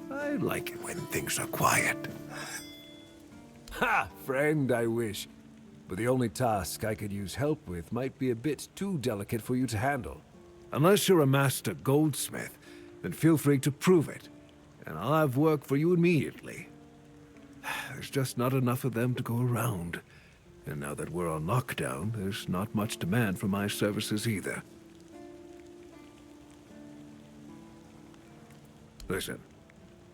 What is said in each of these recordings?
I like it when things are quiet. Ha! Friend, I wish. But the only task I could use help with might be a bit too delicate for you to handle. Unless you're a master goldsmith, then feel free to prove it, and I'll have work for you immediately. There's just not enough of them to go around. And now that we're on lockdown, there's not much demand for my services either. Listen,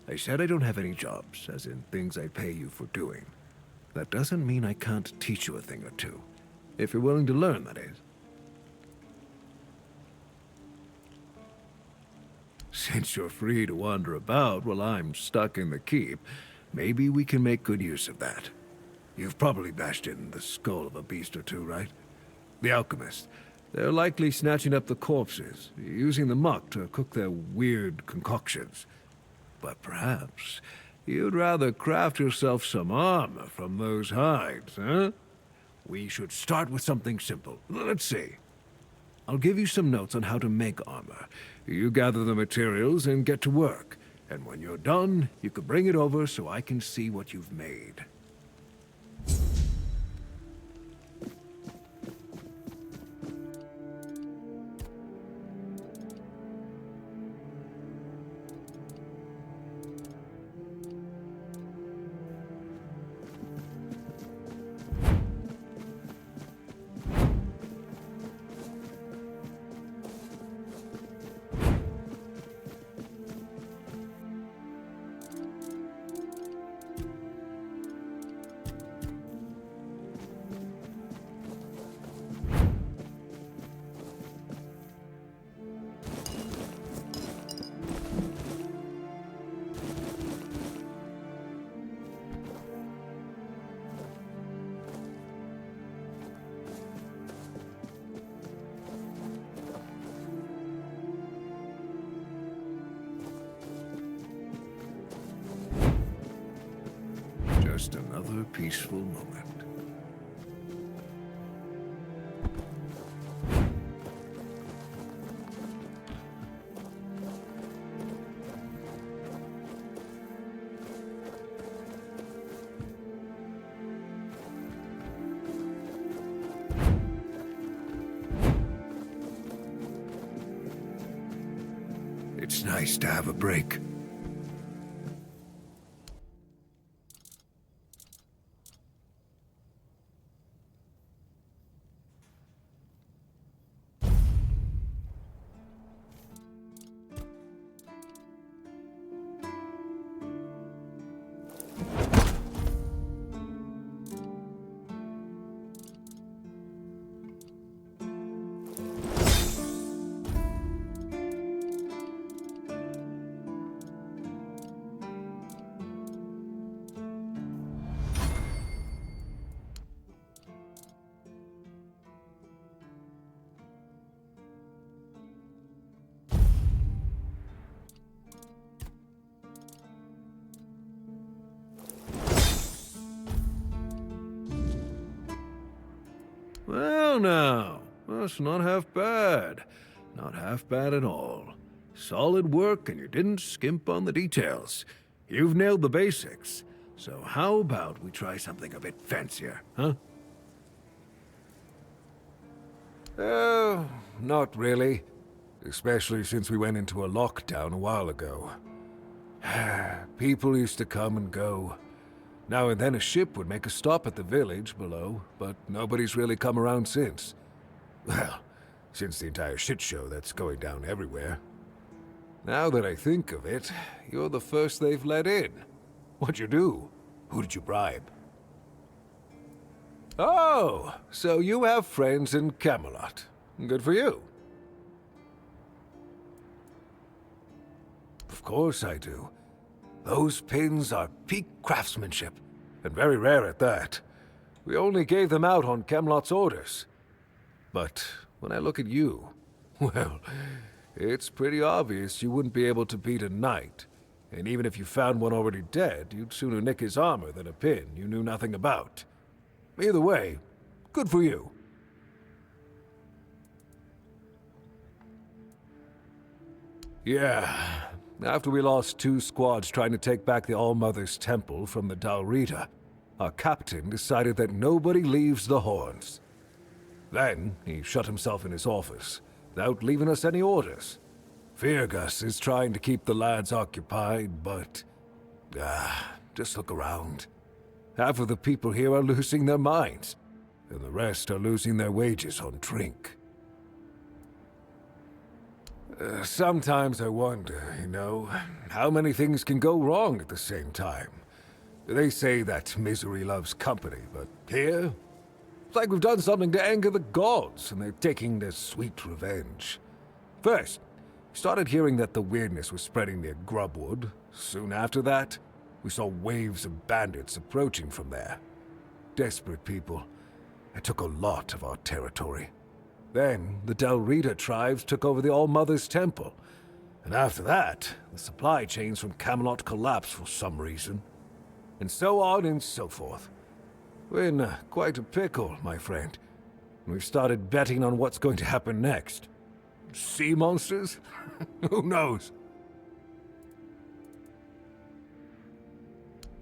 I said I don't have any jobs, as in things I pay you for doing. That doesn't mean I can't teach you a thing or two. If you're willing to learn, that is. Since you're free to wander about while I'm stuck in the keep, maybe we can make good use of that. You've probably bashed in the skull of a beast or two, right? The alchemists. They're likely snatching up the corpses, using the muck to cook their weird concoctions. But perhaps you'd rather craft yourself some armor from those hides, huh? We should start with something simple. Let's see. I'll give you some notes on how to make armor. You gather the materials and get to work. And when you're done, you can bring it over so I can see what you've made. Just another peaceful moment. It's nice to have a break. Well now, that's not half bad. Not half bad at all. Solid work and you didn't skimp on the details. You've nailed the basics. So how about we try something a bit fancier, huh? Not really. Especially since we went into a lockdown a while ago. People used to come and go. Now and then a ship would make a stop at the village below, but nobody's really come around since. Well, since the entire shit show that's going down everywhere. Now that I think of it, you're the first they've let in. What'd you do? Who did you bribe? Oh, so you have friends in Camelot. Good for you. Of course I do. Those pins are peak craftsmanship. and very rare at that. We only gave them out on Camelot's orders. But when I look at you, well, it's pretty obvious you wouldn't be able to beat a knight. And even if you found one already dead, you'd sooner nick his armor than a pin you knew nothing about. Either way, good for you. Yeah, after we lost 2 squads trying to take back the All-Mother's Temple from the Dalrita, our captain decided that nobody leaves the Horns. Then, he shut himself in his office, without leaving us any orders. Fergus is trying to keep the lads occupied, but... just look around. Half of the people here are losing their minds, and the rest are losing their wages on drink. Sometimes I wonder, how many things can go wrong at the same time. They say that misery loves company, but here, it's like we've done something to anger the gods, and they're taking their sweet revenge. First, we started hearing that the weirdness was spreading near Grubwood. Soon after that, we saw waves of bandits approaching from there. Desperate people. It took a lot of our territory. Then, the Dalrita tribes took over the All-Mother's Temple. And after that, the supply chains from Camelot collapsed for some reason. And so on and so forth. We're in quite a pickle, my friend. We've started betting on what's going to happen next. Sea monsters? Who knows?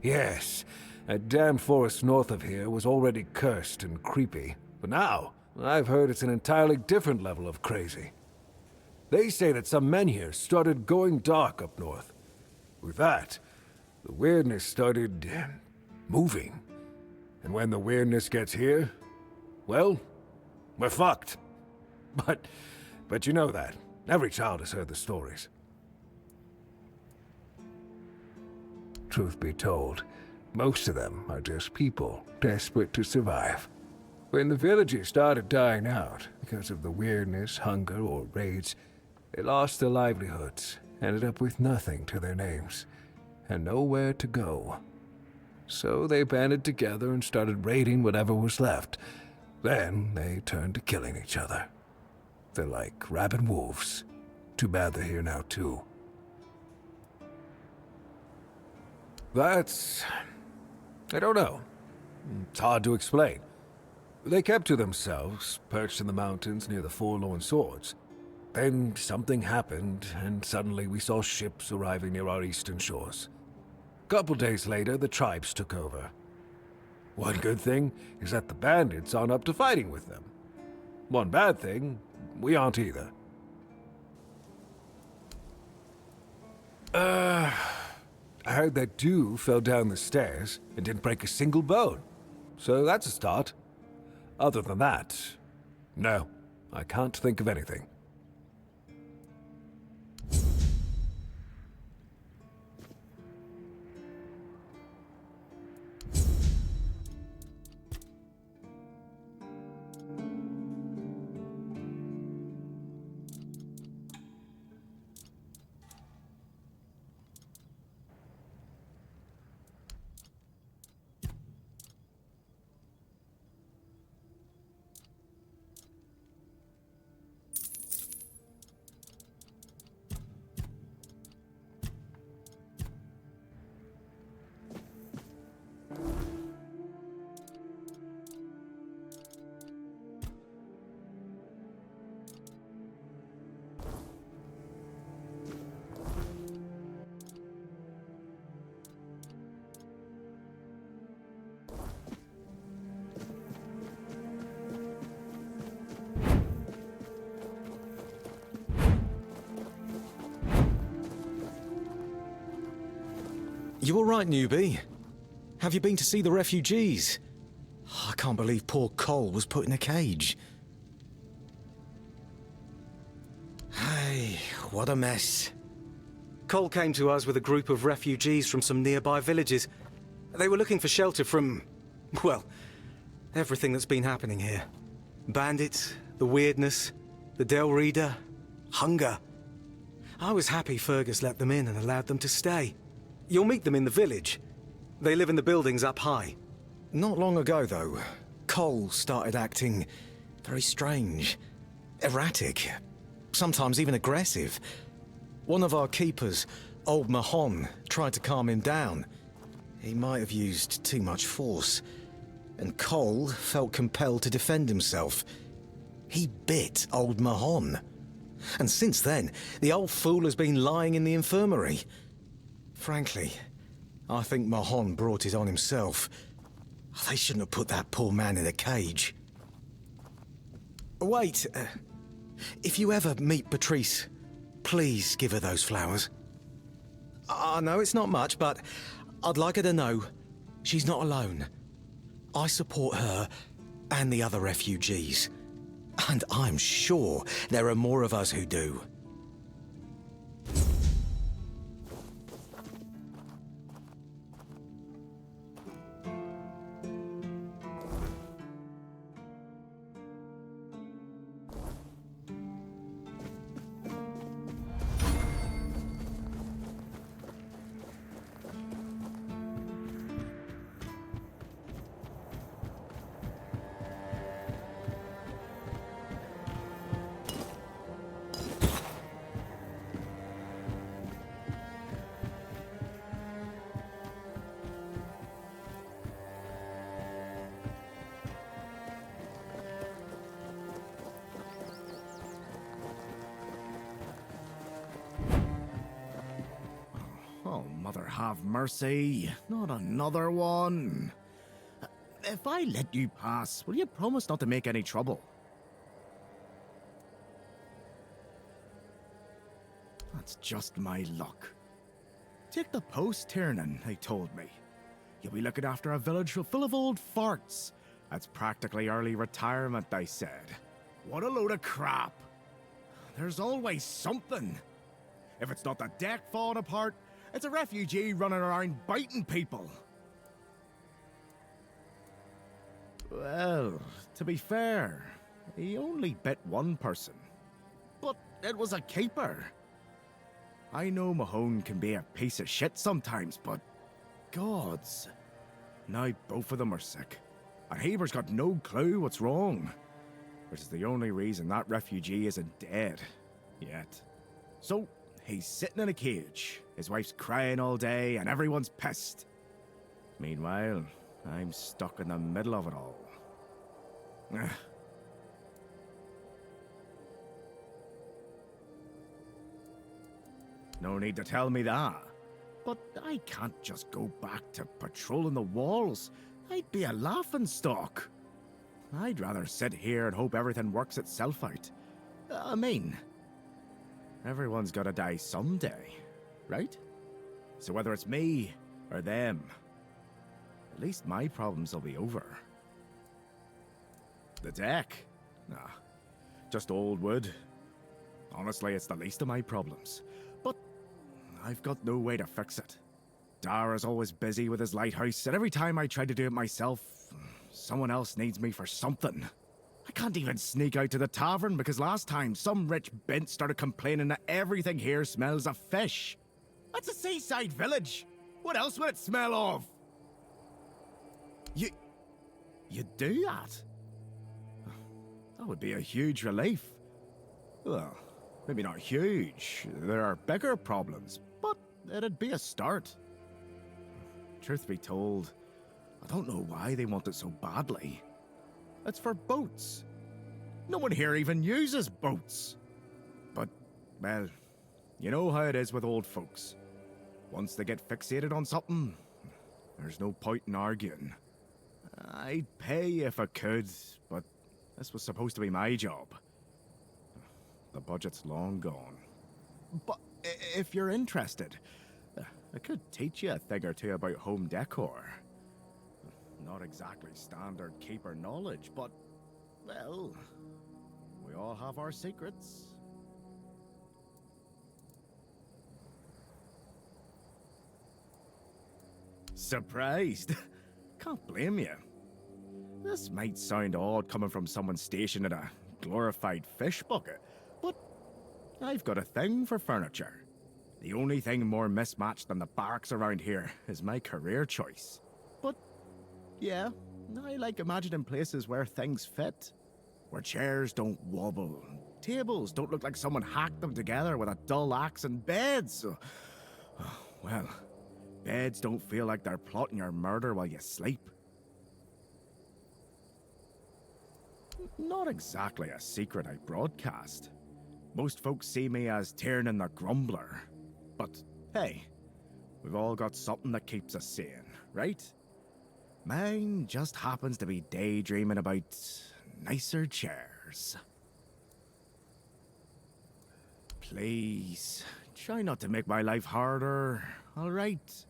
Yes, that damned forest north of here was already cursed and creepy. But now, I've heard it's an entirely different level of crazy. They say that some men here started going dark up north. With that, the weirdness started moving. And when the weirdness gets here, well, we're fucked. But you know that. Every child has heard the stories. Truth be told, most of them are just people desperate to survive. When the villagers started dying out because of the weirdness, hunger, or raids, they lost their livelihoods, ended up with nothing to their names, and nowhere to go. So they banded together and started raiding whatever was left. Then they turned to killing each other. They're like rabid wolves. Too bad they're here now, too. That's... I don't know. It's hard to explain. They kept to themselves, perched in the mountains near the Forlorn Swords. Then something happened, and suddenly we saw ships arriving near our eastern shores. Couple days later, the tribes took over. One good thing is that the bandits aren't up to fighting with them. One bad thing, we aren't either. I heard that dew fell down the stairs and didn't break a single bone. So that's a start. Other than that, no, I can't think of anything. You all right, newbie? Have you been to see the refugees? I can't believe poor Cole was put in a cage. Hey, what a mess. Cole came to us with a group of refugees from some nearby villages. They were looking for shelter from, well, everything that's been happening here. Bandits, the weirdness, the Dalrita, hunger. I was happy Fergus let them in and allowed them to stay. You'll meet them in the village. They live in the buildings up high. Not long ago, though, Cole started acting very strange, erratic, sometimes even aggressive. One of our keepers, old Mahon, tried to calm him down. He might have used too much force, and Cole felt compelled to defend himself. He bit old Mahon. And since then, the old fool has been lying in the infirmary. Frankly, I think Mahon brought it on himself. They shouldn't have put that poor man in a cage. Wait, if you ever meet Patrice, please give her those flowers. I know it's not much, but I'd like her to know she's not alone. I support her and the other refugees. And I'm sure there are more of us who do. Oh, Mother have mercy. Not another one. If I let you pass, will you promise not to make any trouble? That's just my luck. Take the post, Tiernan, they told me. You'll be looking after a village full of old farts. That's practically early retirement, they said. What a load of crap. There's always something. If it's not the deck falling apart, it's a refugee running around biting people. Well, to be fair, he only bit one person. But it was a keeper. I know Mahone can be a piece of shit sometimes, but gods. Now both of them are sick. And Haber's got no clue what's wrong. Which is the only reason that refugee isn't dead. Yet. So, he's sitting in a cage. His wife's crying all day and everyone's pissed. Meanwhile, I'm stuck in the middle of it all. No need to tell me that. But I can't just go back to patrolling the walls. I'd be a laughingstock. I'd rather sit here and hope everything works itself out. I mean, everyone's gotta die someday, right? So whether it's me or them, at least my problems will be over. The deck? Nah, just old wood. Honestly, it's the least of my problems. But I've got no way to fix it. Dara's always busy with his lighthouse, and every time I try to do it myself, someone else needs me for something. I can't even sneak out to the tavern because last time some rich bint started complaining that everything here smells of fish. That's a seaside village. What else would it smell of? You do that? That would be a huge relief. Well, maybe not huge. There are bigger problems, but it'd be a start. Truth be told, I don't know why they want it so badly. It's for boats. No one here even uses boats. But, well, you know how it is with old folks. Once they get fixated on something, there's no point in arguing. I'd pay if I could, but this was supposed to be my job. The budget's long gone. But if you're interested, I could teach you a thing or two about home decor. Not exactly standard keeper knowledge, but, well, we all have our secrets. Surprised? Can't blame you. This might sound odd coming from someone stationed at a glorified fish bucket, but I've got a thing for furniture. The only thing more mismatched than the barracks around here is my career choice. But, yeah, I like imagining places where things fit. Where chairs don't wobble, tables don't look like someone hacked them together with a dull axe, and beds, well, beds don't feel like they're plotting your murder while you sleep. Not exactly a secret I broadcast. Most folks see me as Tiernan the Grumbler. But hey, we've all got something that keeps us sane, right? Mine just happens to be daydreaming about nicer chairs. Please, try not to make my life harder, all right?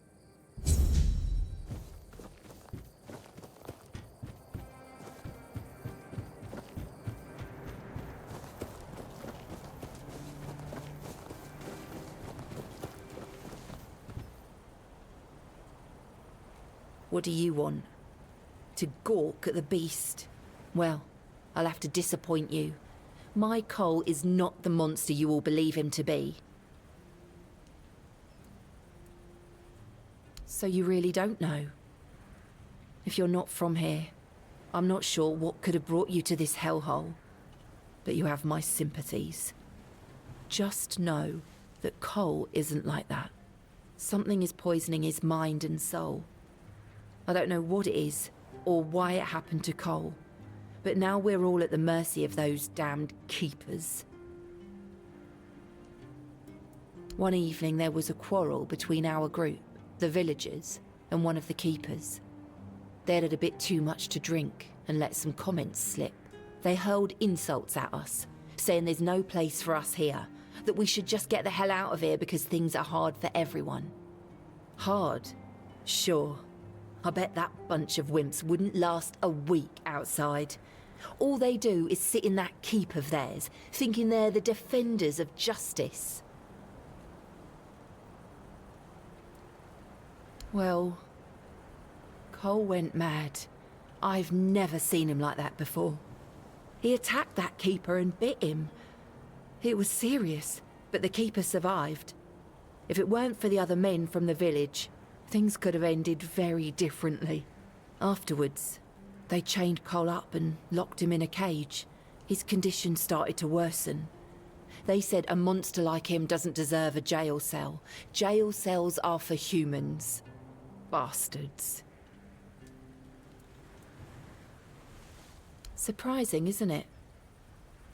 What do you want? To gawk at the beast? Well, I'll have to disappoint you. My Cole is not the monster you all believe him to be. So you really don't know? If you're not from here, I'm not sure what could have brought you to this hellhole. But you have my sympathies. Just know that Cole isn't like that. Something is poisoning his mind and soul. I don't know what it is, or why it happened to Cole. But now we're all at the mercy of those damned keepers. One evening there was a quarrel between our group, the villagers, and one of the keepers. They'd had a bit too much to drink and let some comments slip. They hurled insults at us, saying there's no place for us here, that we should just get the hell out of here because things are hard for everyone. Hard? Sure. I bet that bunch of wimps wouldn't last a week outside. All they do is sit in that keep of theirs, thinking they're the defenders of justice. Well, Cole went mad. I've never seen him like that before. He attacked that keeper and bit him. It was serious, but the keeper survived. If it weren't for the other men from the village, things could have ended very differently. Afterwards, they chained Cole up and locked him in a cage. His condition started to worsen. They said a monster like him doesn't deserve a jail cell. Jail cells are for humans. Bastards. Surprising, isn't it?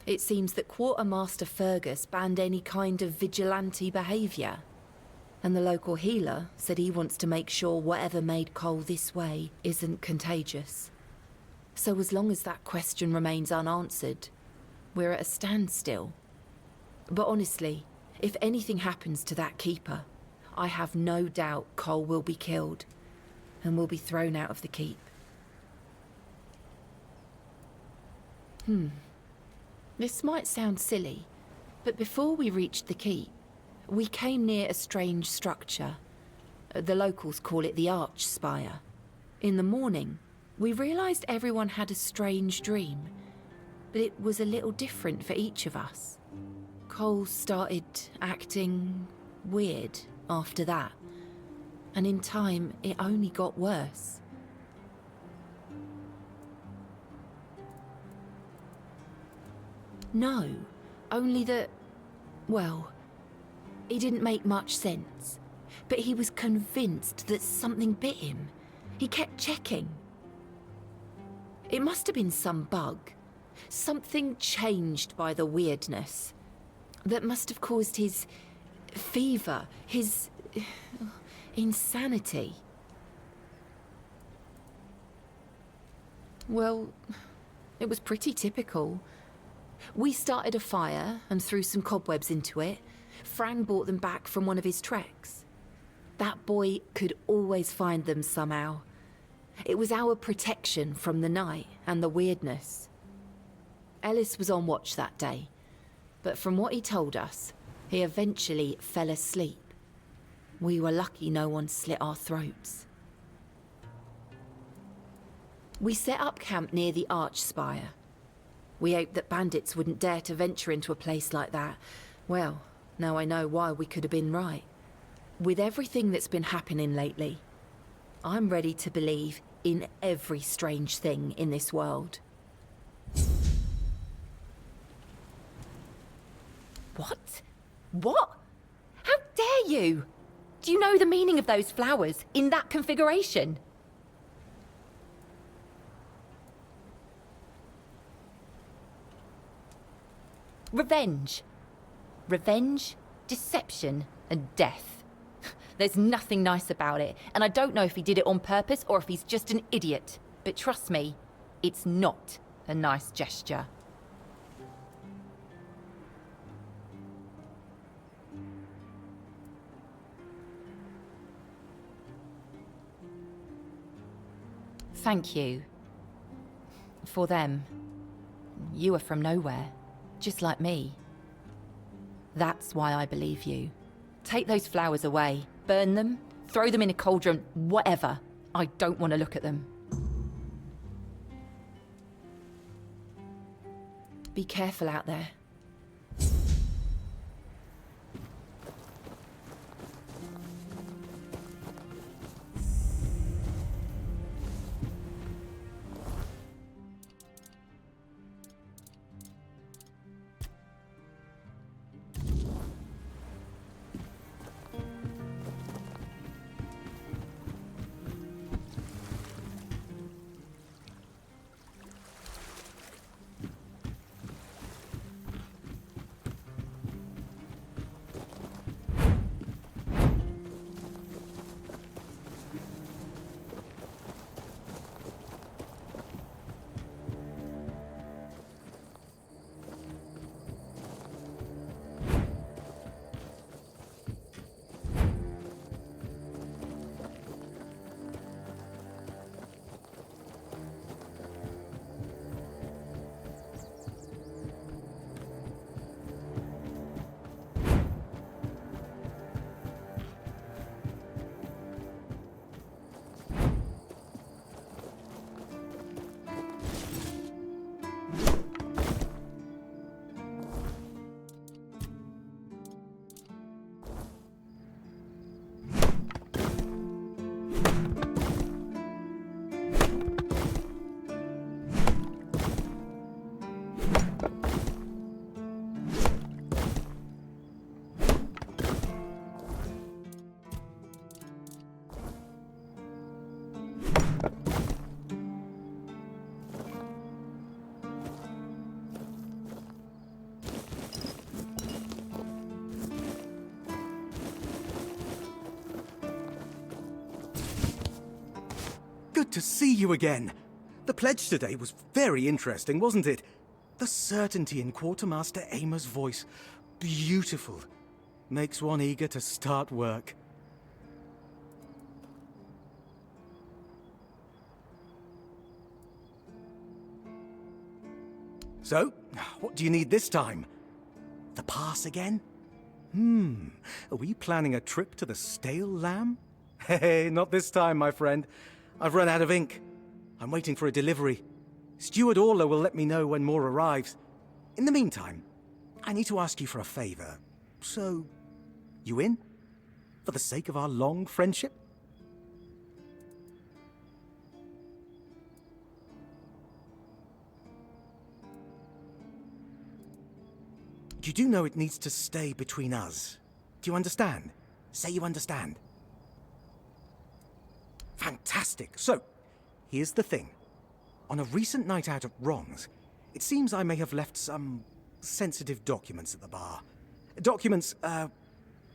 It seems that Quartermaster Fergus banned any kind of vigilante behaviour. And the local healer said he wants to make sure whatever made Cole this way isn't contagious. So as long as that question remains unanswered, we're at a standstill. But honestly, if anything happens to that keeper, I have no doubt Cole will be killed and will be thrown out of the keep. This might sound silly, but before we reached the keep, we came near a strange structure. The locals call it the Arch Spire. In the morning, we realised everyone had a strange dream, but it was a little different for each of us. Cole started acting weird after that, and in time, it only got worse. No, only that, well, it didn't make much sense, but he was convinced that something bit him. He kept checking. It must have been some bug. Something changed by the weirdness. That must have caused his fever, his insanity. Well, it was pretty typical. We started a fire and threw some cobwebs into it. Fran brought them back from one of his treks. That boy could always find them somehow. It was our protection from the night and the weirdness. Ellis was on watch that day, but from what he told us, he eventually fell asleep. We were lucky no one slit our throats. We set up camp near the Arch Spire. We hoped that bandits wouldn't dare to venture into a place like that. Well, Now I know why we could have been right. With everything that's been happening lately, I'm ready to believe in every strange thing in this world. What? What? How dare you? Do you know the meaning of those flowers in that configuration? Revenge. Revenge, deception, and death. There's nothing nice about it, and I don't know if he did it on purpose or if he's just an idiot. But trust me, it's not a nice gesture. Thank you. For them. You are from nowhere, just like me. That's why I believe you. Take those flowers away, burn them, throw them in a cauldron, whatever. I don't want to look at them. Be careful out there. Good to see you again. The pledge today was very interesting, wasn't it? The certainty in Quartermaster Aymer's voice. Beautiful. Makes one eager to start work. So, what do you need this time? The pass again? Are we planning a trip to the Stale Lamb? Hey, not this time, my friend. I've run out of ink. I'm waiting for a delivery. Steward Orla will let me know when more arrives. In the meantime, I need to ask you for a favor. So, you in? For the sake of our long friendship? You do know it needs to stay between us. Do you understand? Say you understand. Fantastic. So, here's the thing. On a recent night out at Ron's, it seems I may have left some sensitive documents at the bar. Documents,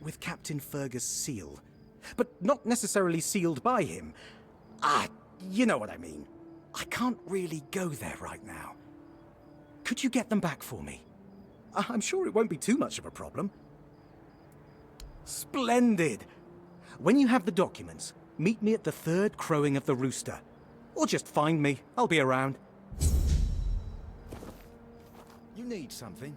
with Captain Fergus' seal. But not necessarily sealed by him. You know what I mean. I can't really go there right now. Could you get them back for me? I'm sure it won't be too much of a problem. Splendid! When you have the documents, meet me at the third crowing of the rooster. Or just find me. I'll be around. You need something?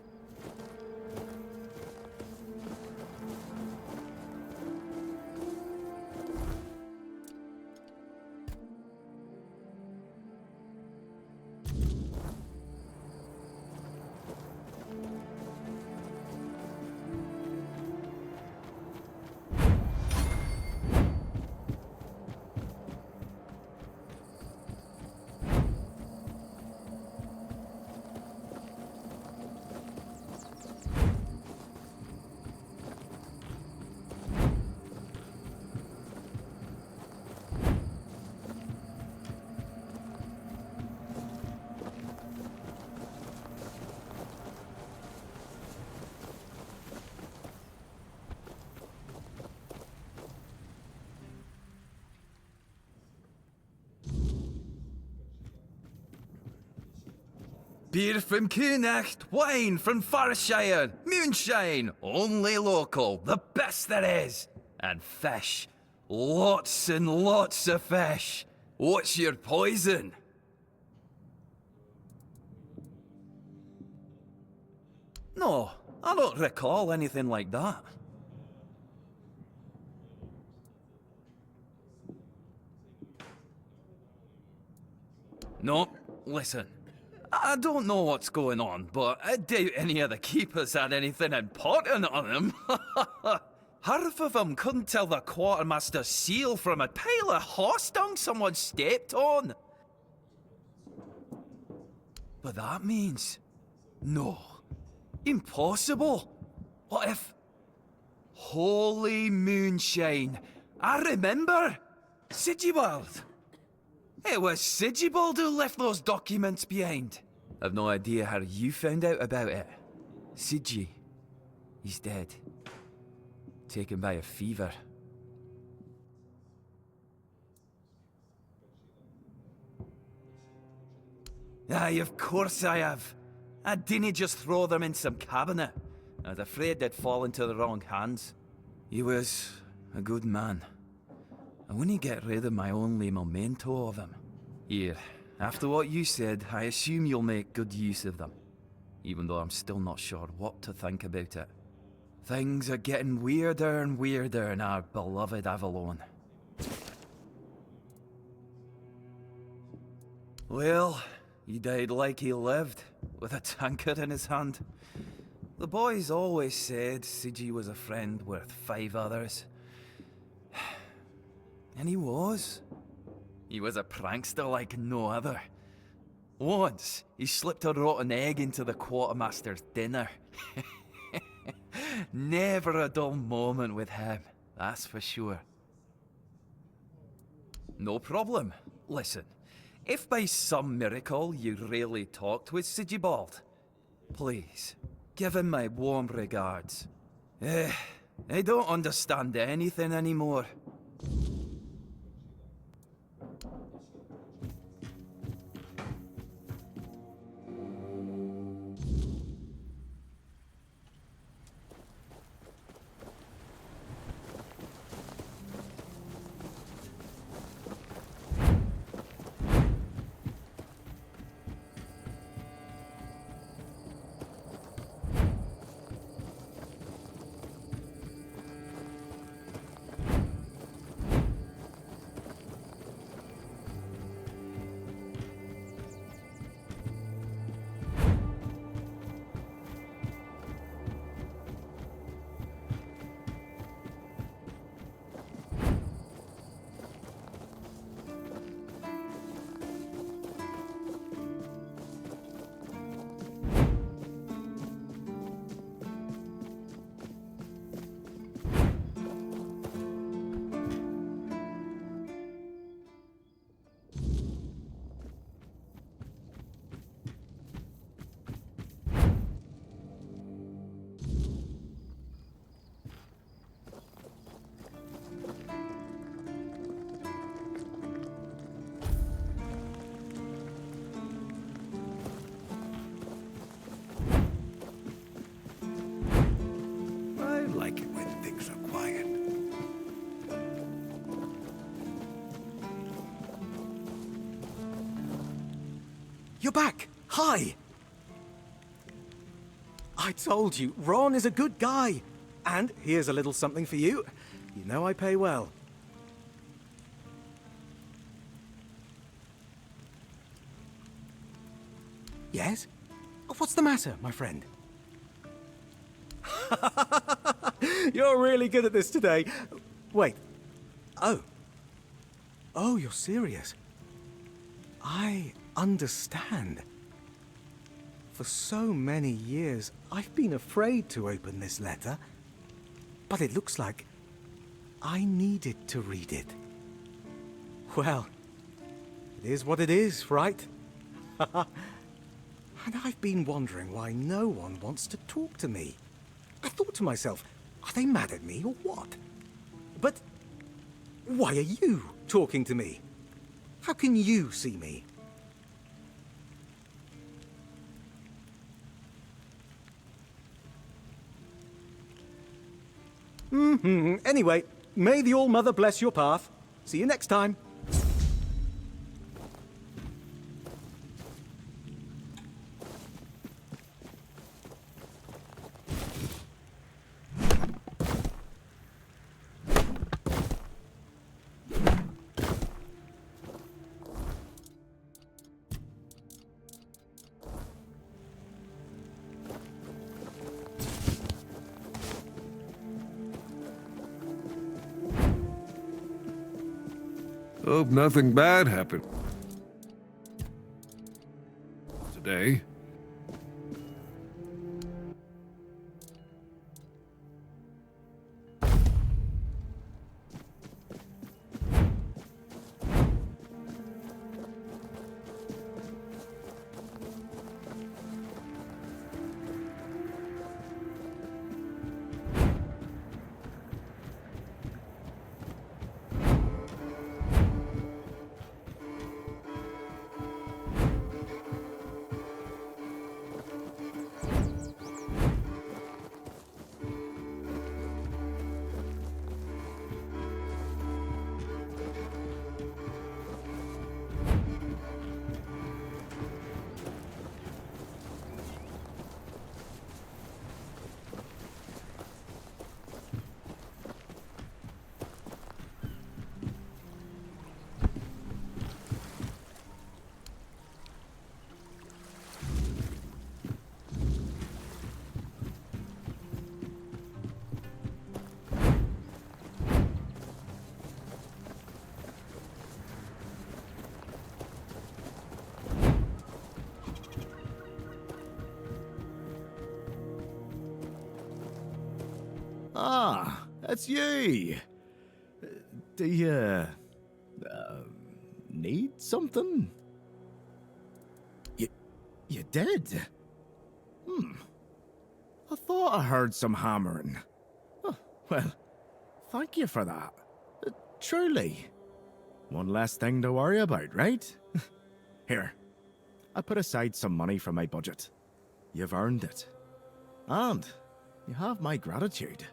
Beer from Kunacht, wine from Farshire, moonshine, only local, the best there is. And fish. Lots and lots of fish. What's your poison? No, I don't recall anything like that. No, listen. I don't know what's going on, but I doubt any of the keepers had anything important on them. Half of them couldn't tell the quartermaster's seal from a pile of horse dung someone stepped on. But that means... no. Impossible. What if... holy moonshine. I remember. Sigibald. It was Sigibald who left those documents behind. I've no idea how you found out about it. Sigi. He's dead. Taken by a fever. Aye, of course I have. I didn't just throw them in some cabinet. I was afraid they'd fall into the wrong hands. He was a good man. I wouldn't get rid of my only memento of him. Here, after what you said, I assume you'll make good use of them. Even though I'm still not sure what to think about it. Things are getting weirder and weirder in our beloved Avalon. Well, he died like he lived, with a tankard in his hand. The boys always said Sigi was a friend worth 5 others. And he was. He was a prankster like no other. Once, he slipped a rotten egg into the quartermaster's dinner. Never a dull moment with him, that's for sure. No problem. Listen, if by some miracle you really talked with Sigibald, please, give him my warm regards. I don't understand anything anymore. You're back! Hi! I told you, Ron is a good guy. And here's a little something for you. You know I pay well. Yes? What's the matter, my friend? You're really good at this today. Wait. Oh. Oh, you're serious. I understand. For so many years, I've been afraid to open this letter. But it looks like I needed to read it. Well, it is what it is, right? And I've been wondering why no one wants to talk to me. I thought to myself, are they mad at me or what? But why are you talking to me? How can you see me? Anyway, may the All-Mother bless your path. See you next time. Hope nothing bad happened today. Ah, it's you. Do you need something? You did? I thought I heard some hammering. Oh, well, thank you for that. Truly. One less thing to worry about, right? Here, I put aside some money from my budget. You've earned it. And you have my gratitude.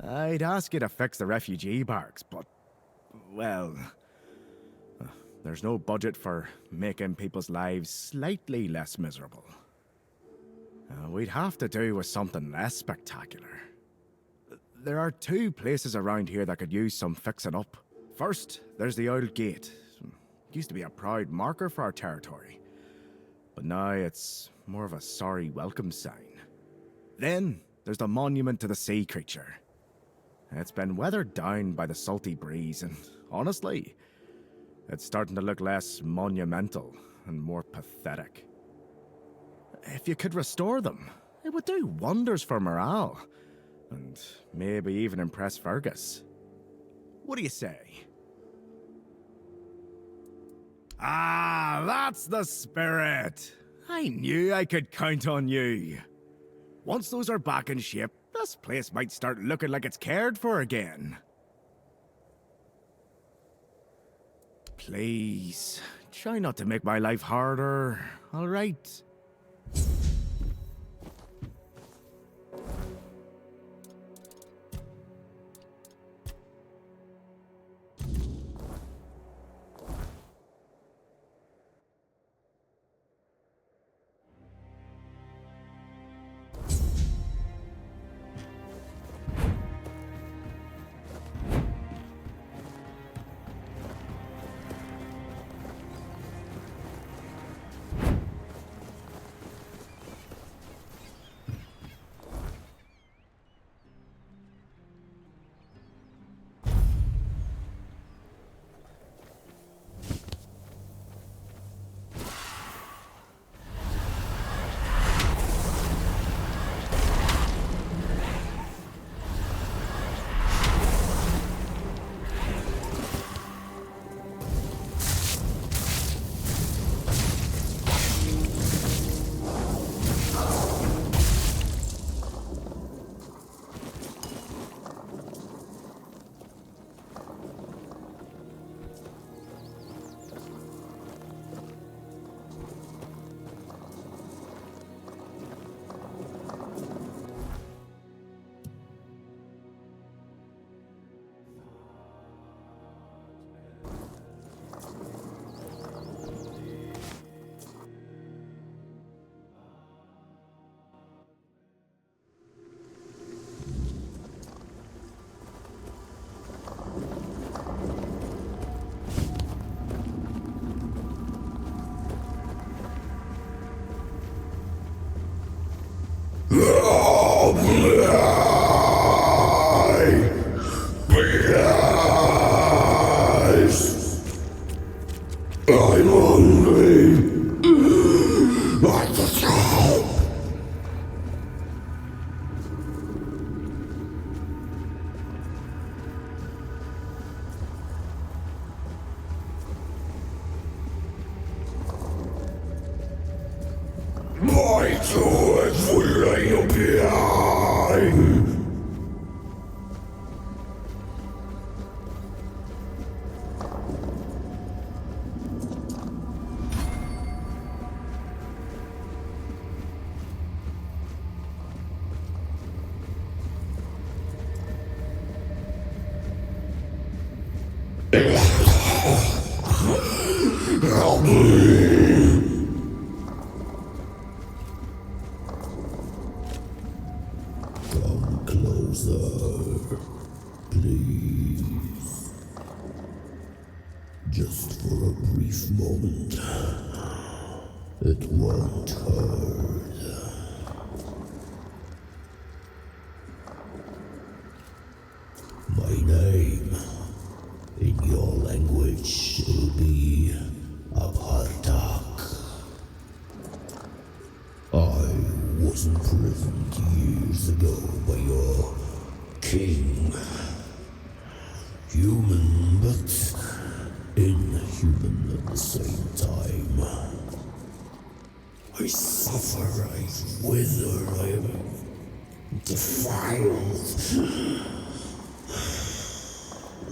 I'd ask you to fix the refugee barracks, but, well, there's no budget for making people's lives slightly less miserable. We'd have to do with something less spectacular. There are two places around here that could use some fixing up. First, there's the old gate. It used to be a proud marker for our territory, but now it's more of a sorry welcome sign. Then, there's the monument to the sea creature. It's been weathered down by the salty breeze, and honestly, it's starting to look less monumental and more pathetic. If you could restore them, it would do wonders for morale, and maybe even impress Fergus. What do you say? Ah, that's the spirit! I knew I could count on you. Once those are back in shape, this place might start looking like it's cared for again. Please, try not to make my life harder, all right? I'm hungry. I just help. My toys will lay you behind. Help me! Come closer, please. Just for a brief moment. It won't hurt. My name, in your language, it'll be Apartak. I was imprisoned years ago by your king. Human, but inhuman at the same time. I suffer, I wither, I am defiled.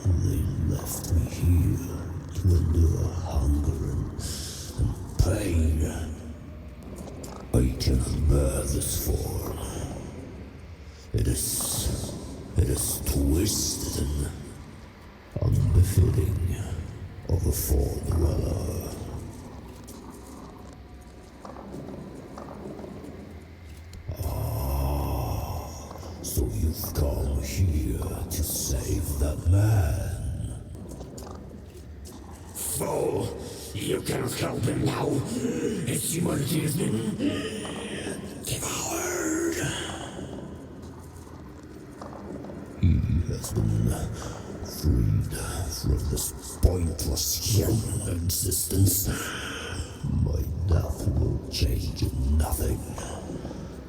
They left me here to endure hunger and pain. I cannot bear this form. It is twisted and unbefitting of a fall dweller. So you've come here to save that man. Fool, you cannot help him now. His humanity has been devoured. He has been freed from this pointless human existence. My death will change nothing.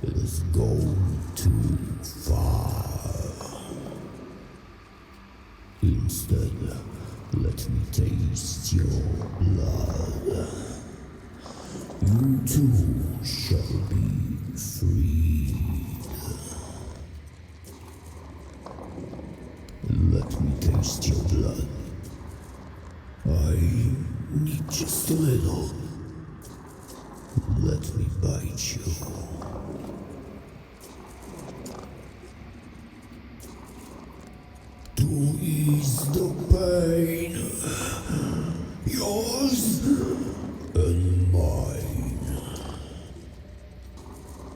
It has gone too far. Instead, let me taste your blood. You too shall be freed. Let me taste your blood. I need just a little. Let me bite you. To ease the pain, yours and mine.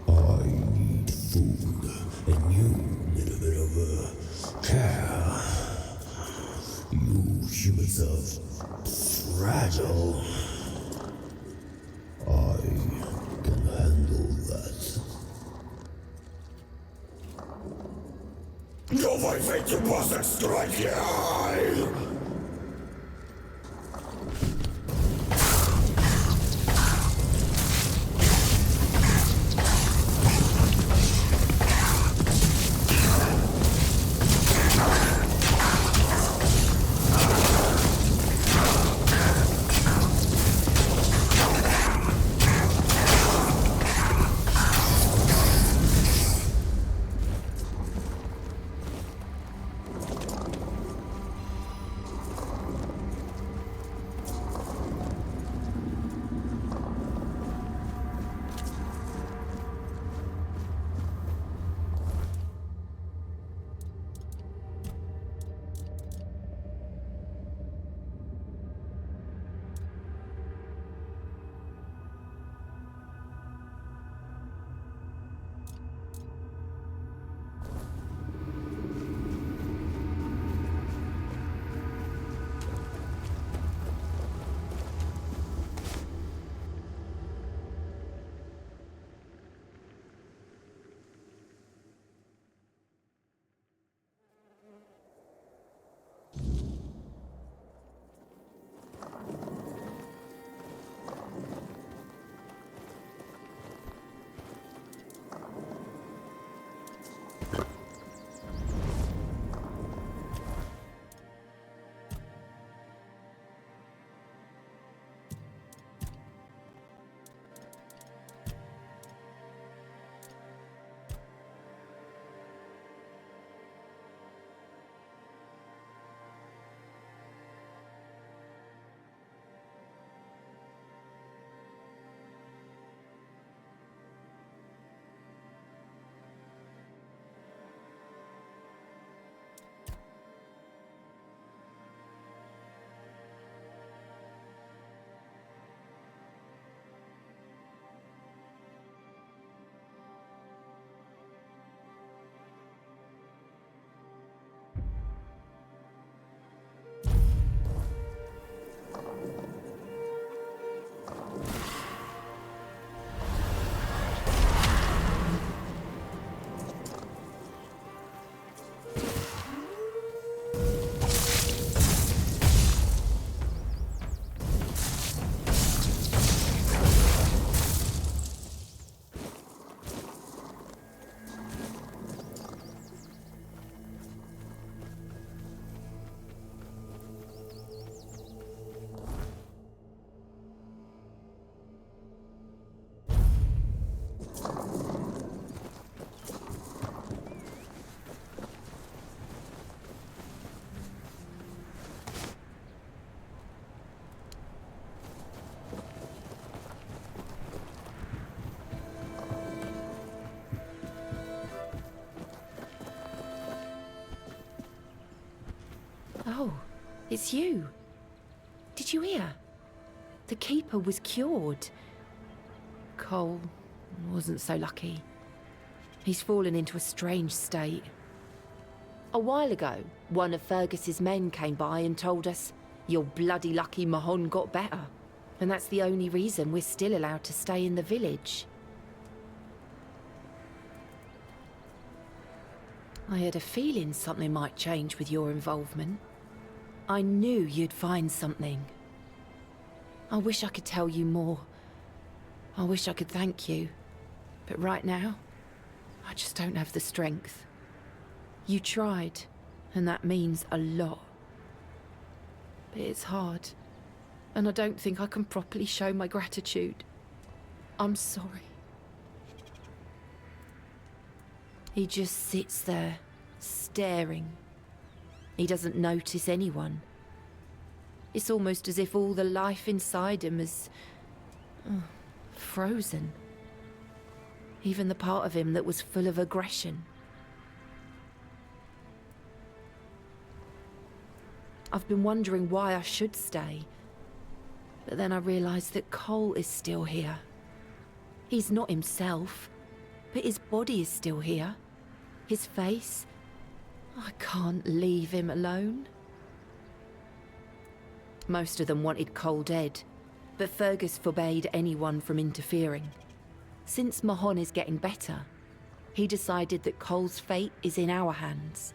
I need food, and you need a bit of care. You humans are fragile. I can handle that. No, my fate to bastard strike here! Oh, it's you. Did you hear? The Keeper was cured. Cole wasn't so lucky. He's fallen into a strange state. A while ago, one of Fergus's men came by and told us, "You're bloody lucky Mahon got better." And that's the only reason we're still allowed to stay in the village. I had a feeling something might change with your involvement. I knew you'd find something. I wish I could tell you more. I wish I could thank you. But right now, I just don't have the strength. You tried, and that means a lot. But it's hard, and I don't think I can properly show my gratitude. I'm sorry. He just sits there, staring. He doesn't notice anyone. It's almost as if all the life inside him is frozen. Even the part of him that was full of aggression. I've been wondering why I should stay. But then I realised that Cole is still here. He's not himself, but his body is still here. His face. I can't leave him alone. Most of them wanted Cole dead, but Fergus forbade anyone from interfering. Since Mahon is getting better, he decided that Cole's fate is in our hands.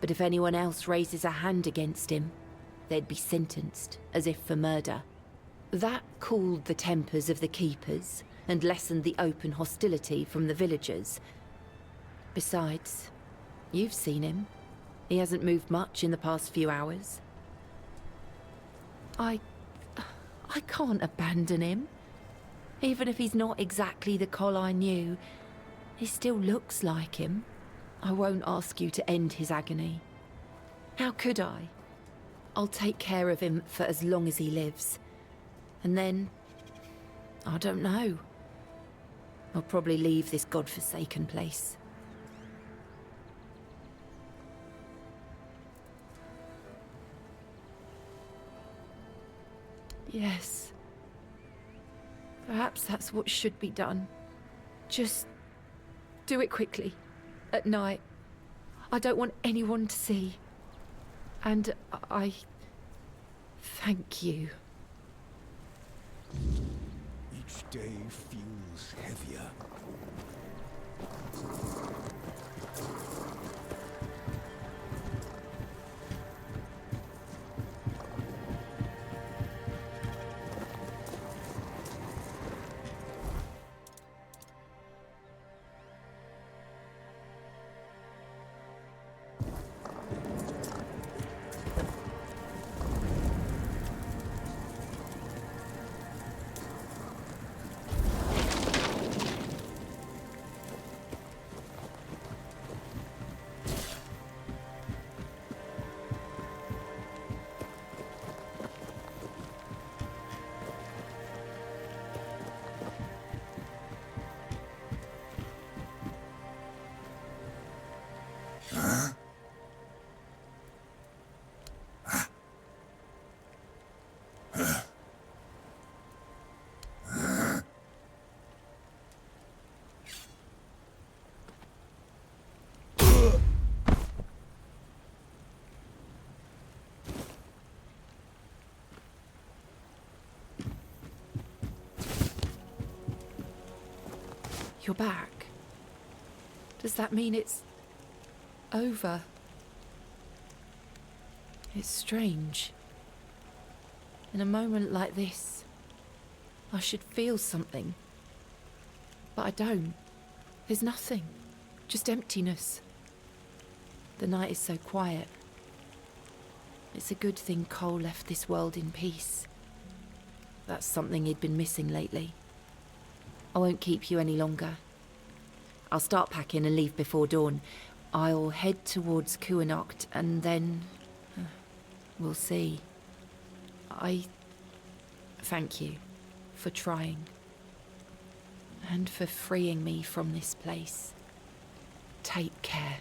But if anyone else raises a hand against him, they'd be sentenced, as if for murder. That cooled the tempers of the keepers and lessened the open hostility from the villagers. Besides, you've seen him. He hasn't moved much in the past few hours. I can't abandon him. Even if he's not exactly the Cole I knew, he still looks like him. I won't ask you to end his agony. How could I? I'll take care of him for as long as he lives. And then, I don't know. I'll probably leave this godforsaken place. Yes. Perhaps that's what should be done. Just do it quickly. At night. I don't want anyone to see. And I thank you. Each day feels heavier. You're back. Does that mean it's over? It's strange. In a moment like this, I should feel something. But I don't. There's nothing. Just emptiness. The night is so quiet. It's a good thing Cole left this world in peace. That's something he'd been missing lately. I won't keep you any longer. I'll start packing and leave before dawn. I'll head towards Kuanocht and then... we'll see. I thank you for trying. And for freeing me from this place. Take care.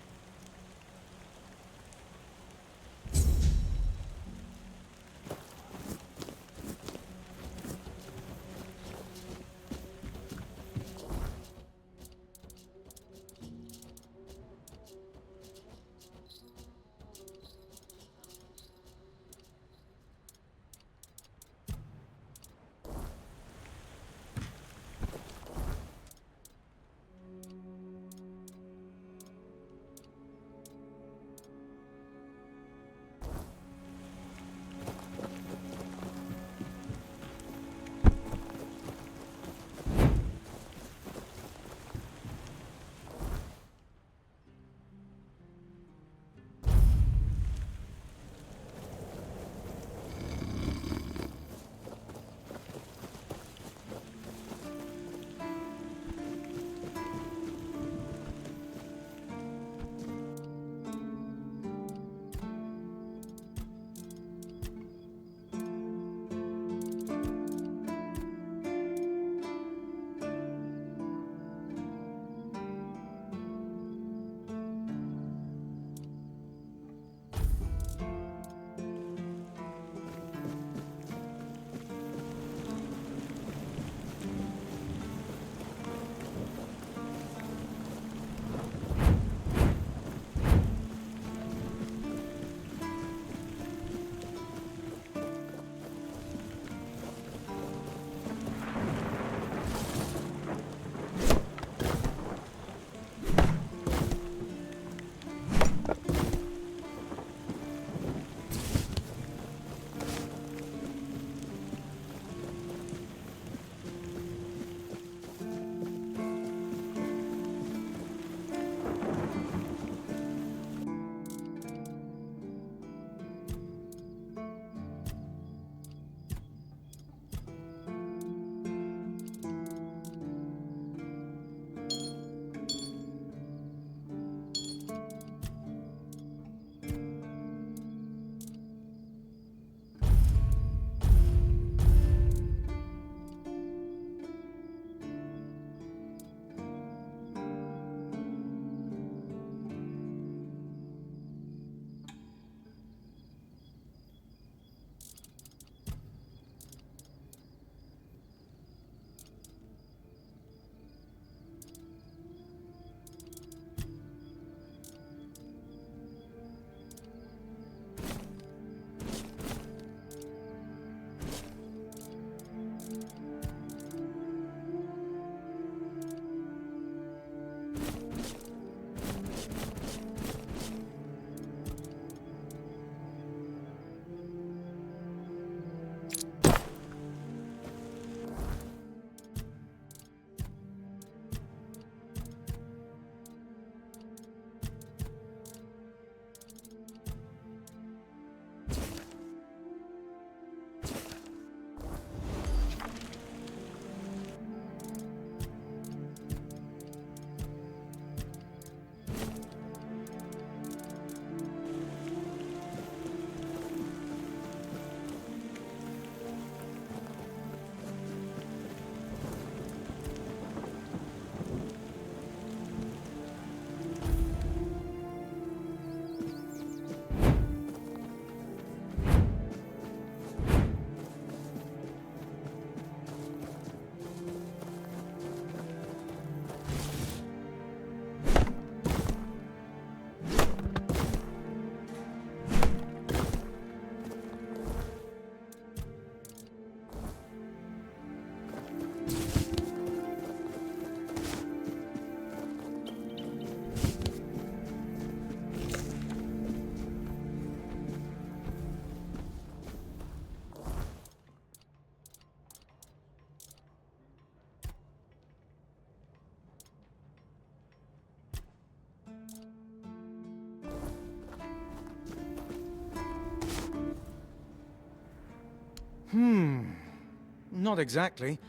Not exactly.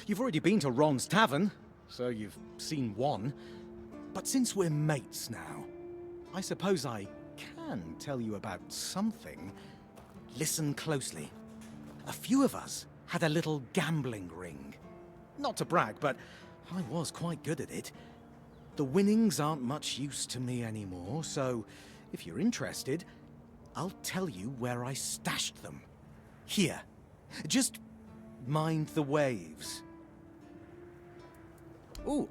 You've already been to Ron's Tavern, so you've seen one. But since we're mates now, I suppose I can tell you about something. Listen closely. A few of us had a little gambling ring. Not to brag, but I was quite good at it. The winnings aren't much use to me anymore, so if you're interested, I'll tell you where I stashed them. Here. Just mind the waves. Ooh,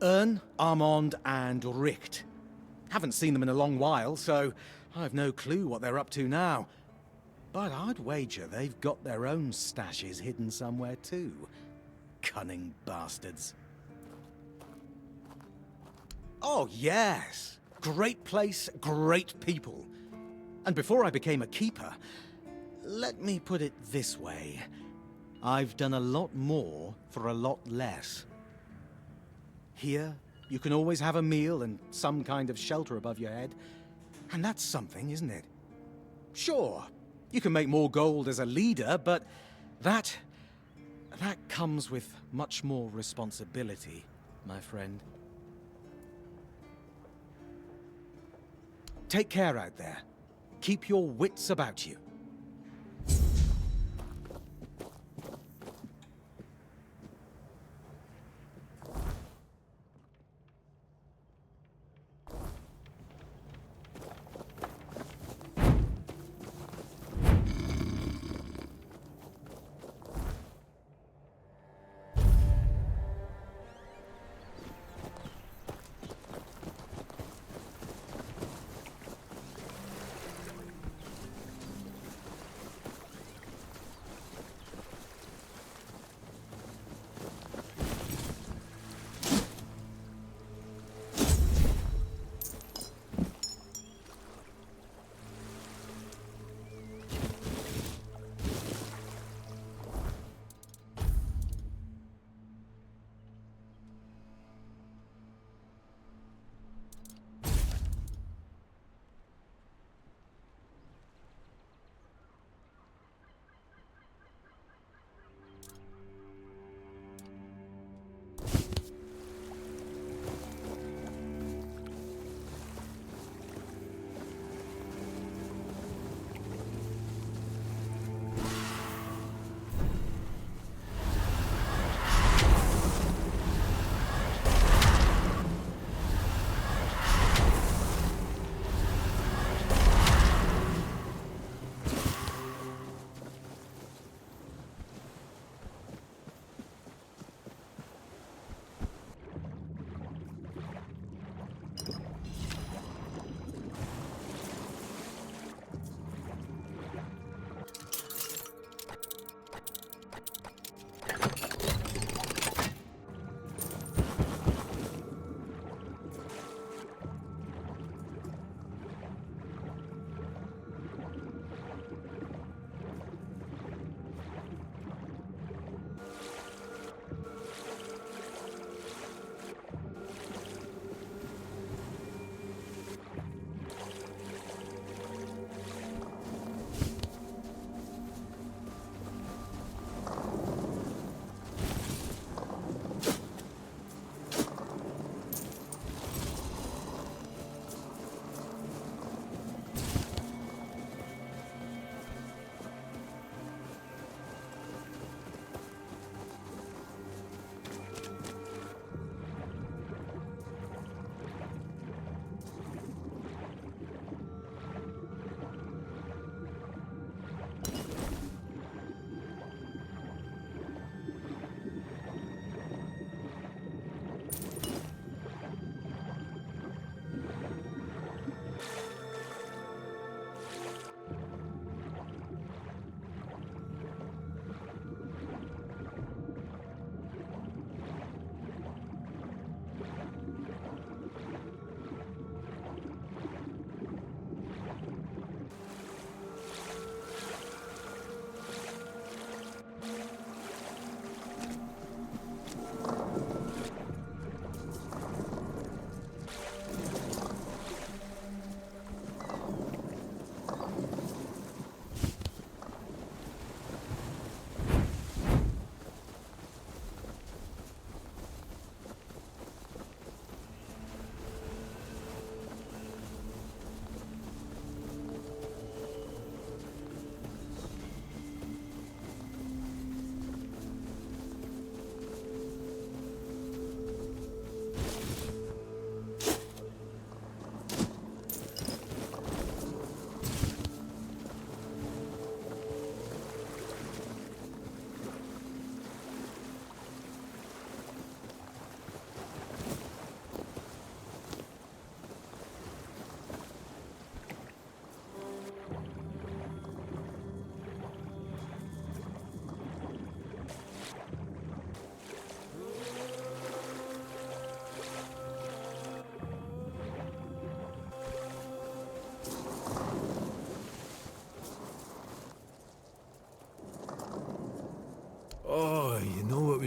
Ern, Armand, and Richt. Haven't seen them in a long while, so I've no clue what they're up to now. But I'd wager they've got their own stashes hidden somewhere too. Cunning bastards. Oh, yes. Great place, great people. And before I became a keeper, let me put it this way. I've done a lot more for a lot less. Here, you can always have a meal and some kind of shelter above your head. And that's something, isn't it? Sure, you can make more gold as a leader, but that comes with much more responsibility, my friend. Take care out there. Keep your wits about you.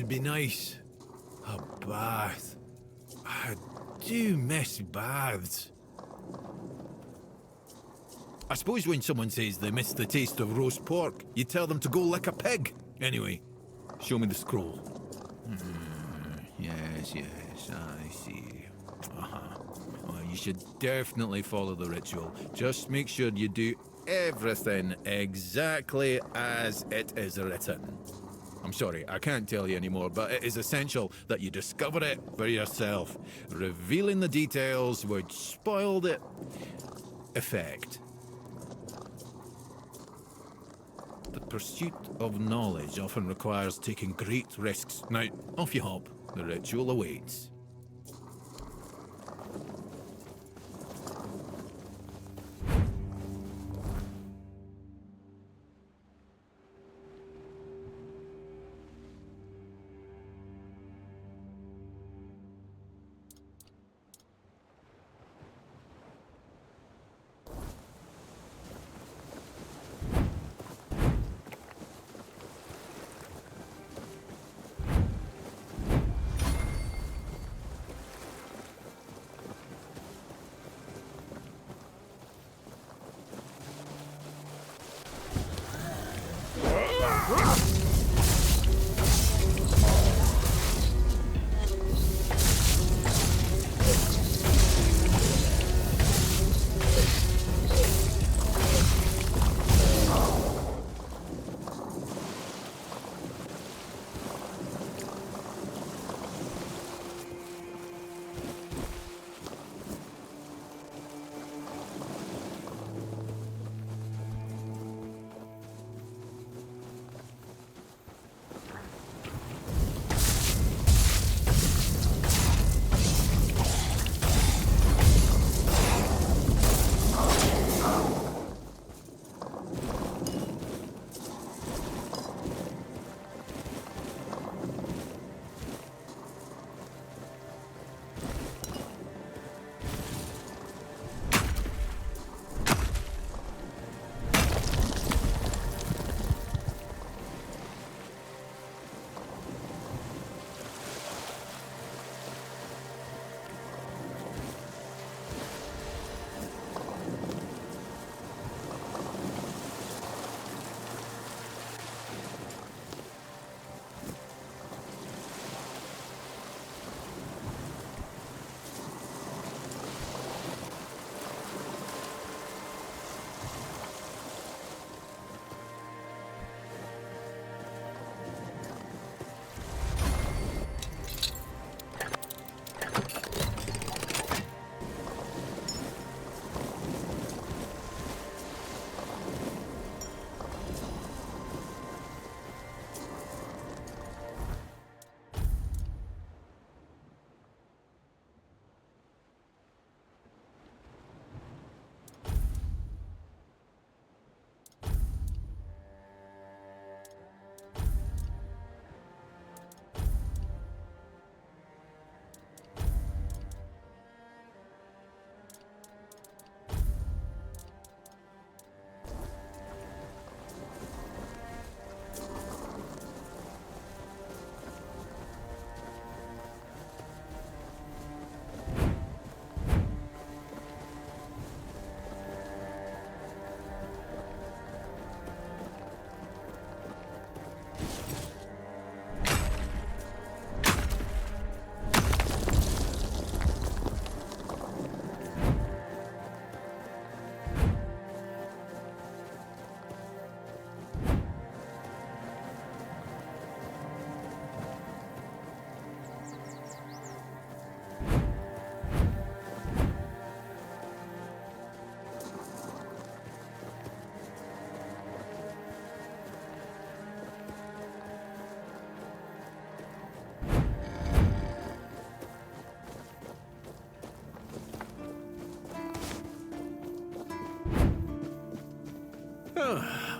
would be nice. A bath. I do miss baths. I suppose when someone says they miss the taste of roast pork, you tell them to go lick a pig. Anyway, show me the scroll. Yes, I see. Well, you should definitely follow the ritual. Just make sure you do everything exactly as it is written. I'm sorry, I can't tell you anymore, but it is essential that you discover it for yourself. Revealing the details would spoil the effect. The pursuit of knowledge often requires taking great risks. Now, off you hop. The ritual awaits.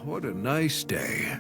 What a nice day.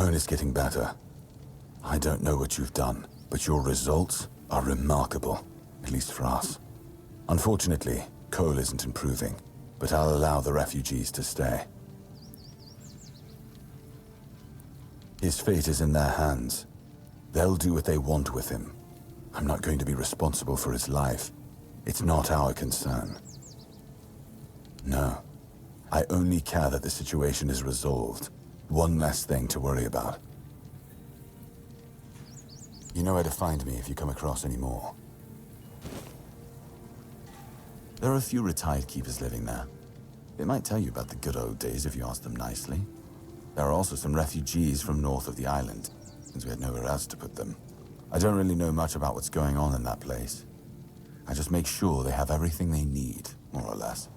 tone is getting better. I don't know what you've done, but your results are remarkable, at least for us. Unfortunately, Cole isn't improving, but I'll allow the refugees to stay. His fate is in their hands. They'll do what they want with him. I'm not going to be responsible for his life. It's not our concern. No. I only care that the situation is resolved. One less thing to worry about. You know where to find me if you come across any more. There are a few retired keepers living there. They might tell you about the good old days if you ask them nicely. There are also some refugees from north of the island, since we had nowhere else to put them. I don't really know much about what's going on in that place. I just make sure they have everything they need, more or less.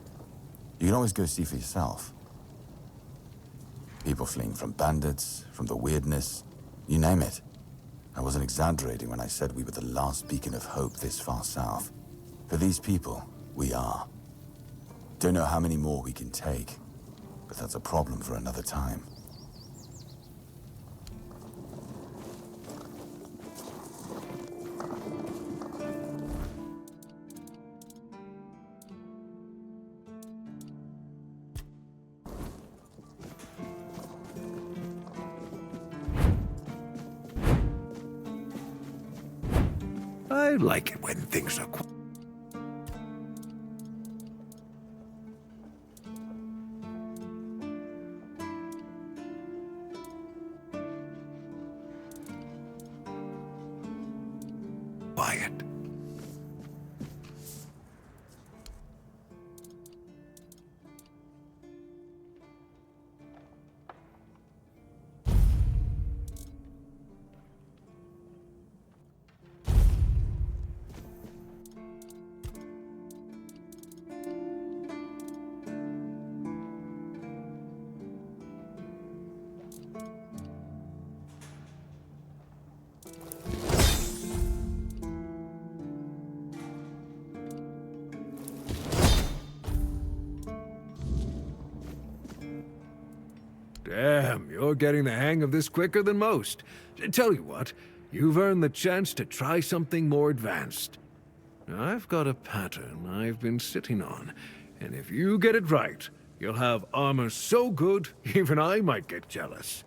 You can always go see for yourself. People fleeing from bandits, from the weirdness, you name it. I wasn't exaggerating when I said we were the last beacon of hope this far south. For these people, we are. Don't know how many more we can take, but that's a problem for another time. I like it when things are quiet. Damn, you're getting the hang of this quicker than most. Tell you what, you've earned the chance to try something more advanced. I've got a pattern I've been sitting on, and if you get it right, you'll have armor so good, even I might get jealous.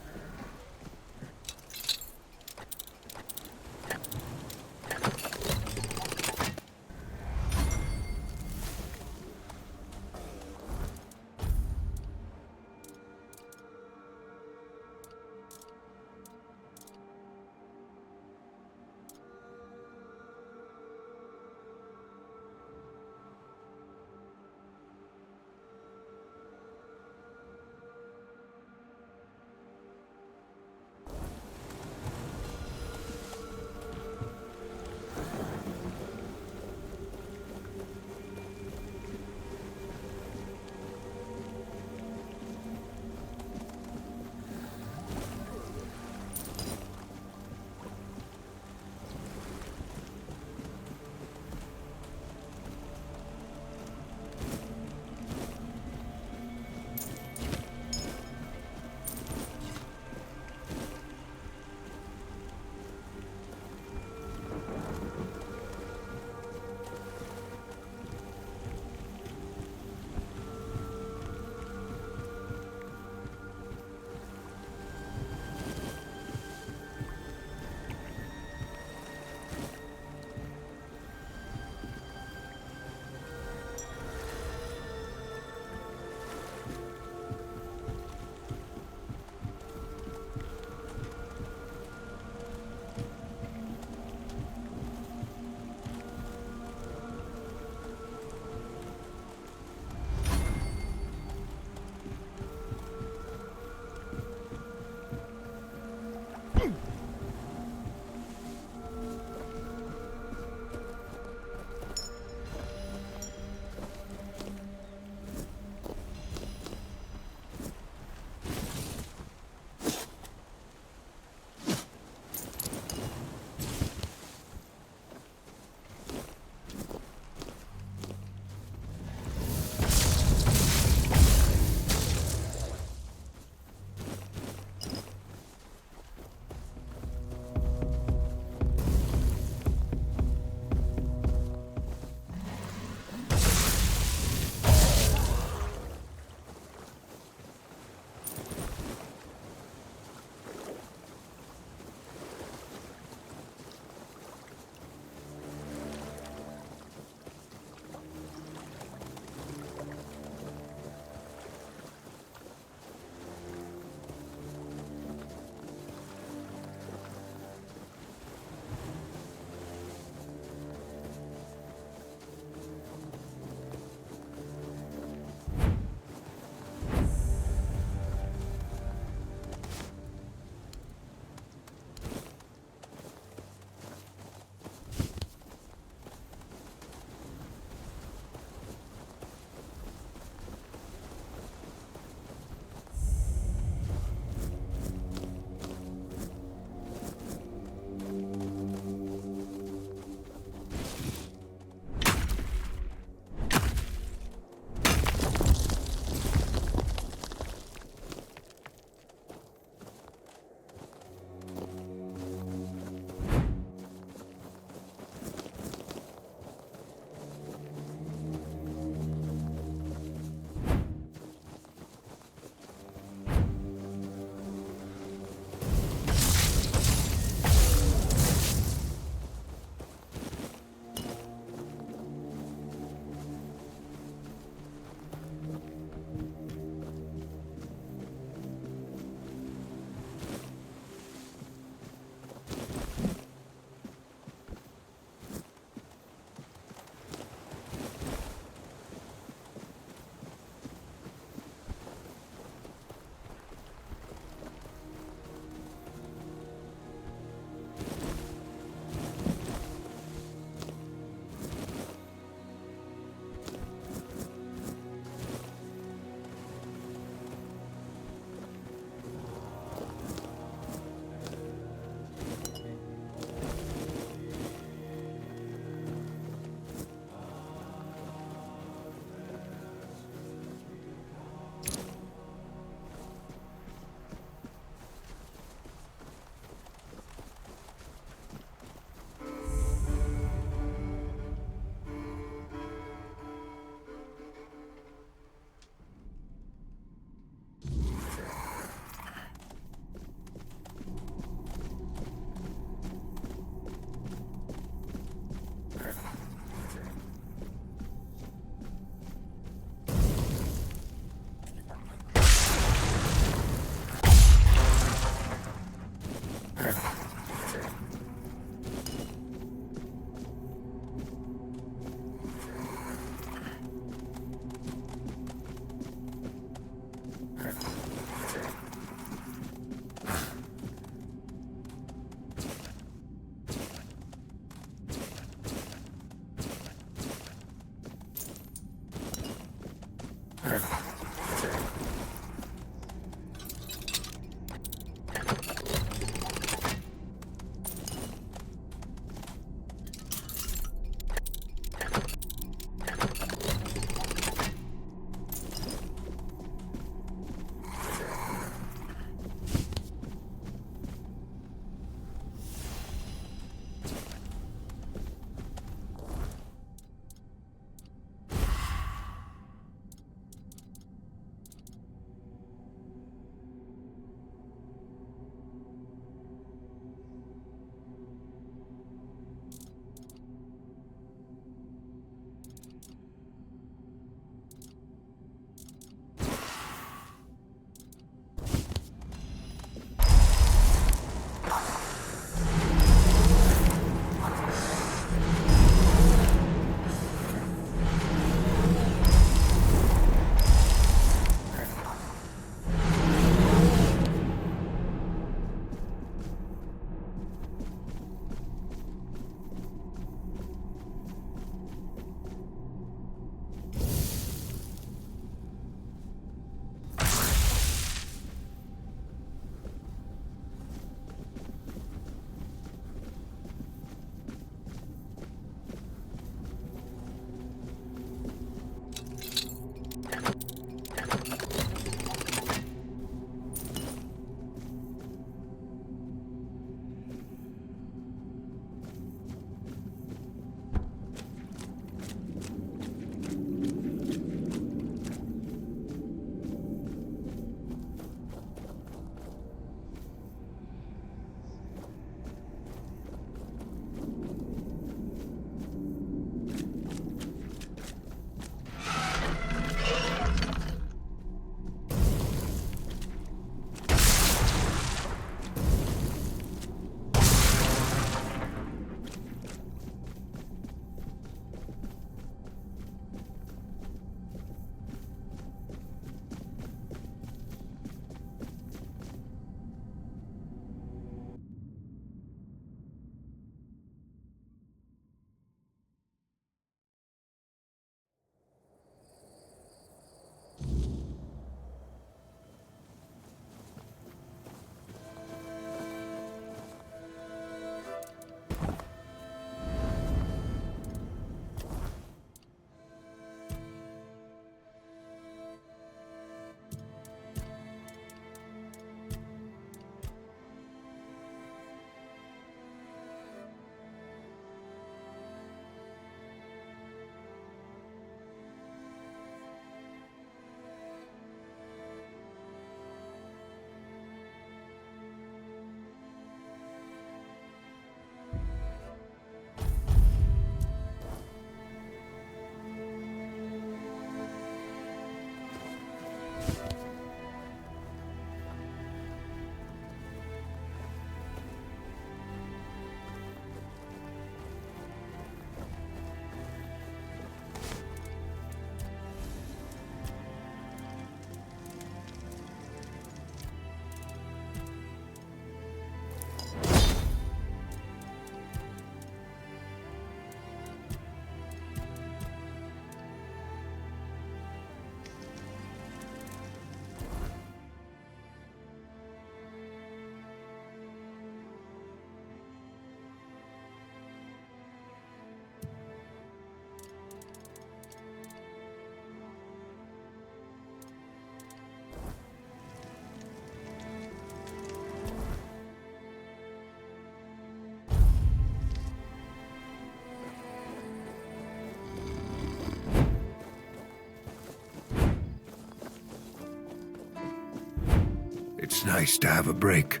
nice to have a break.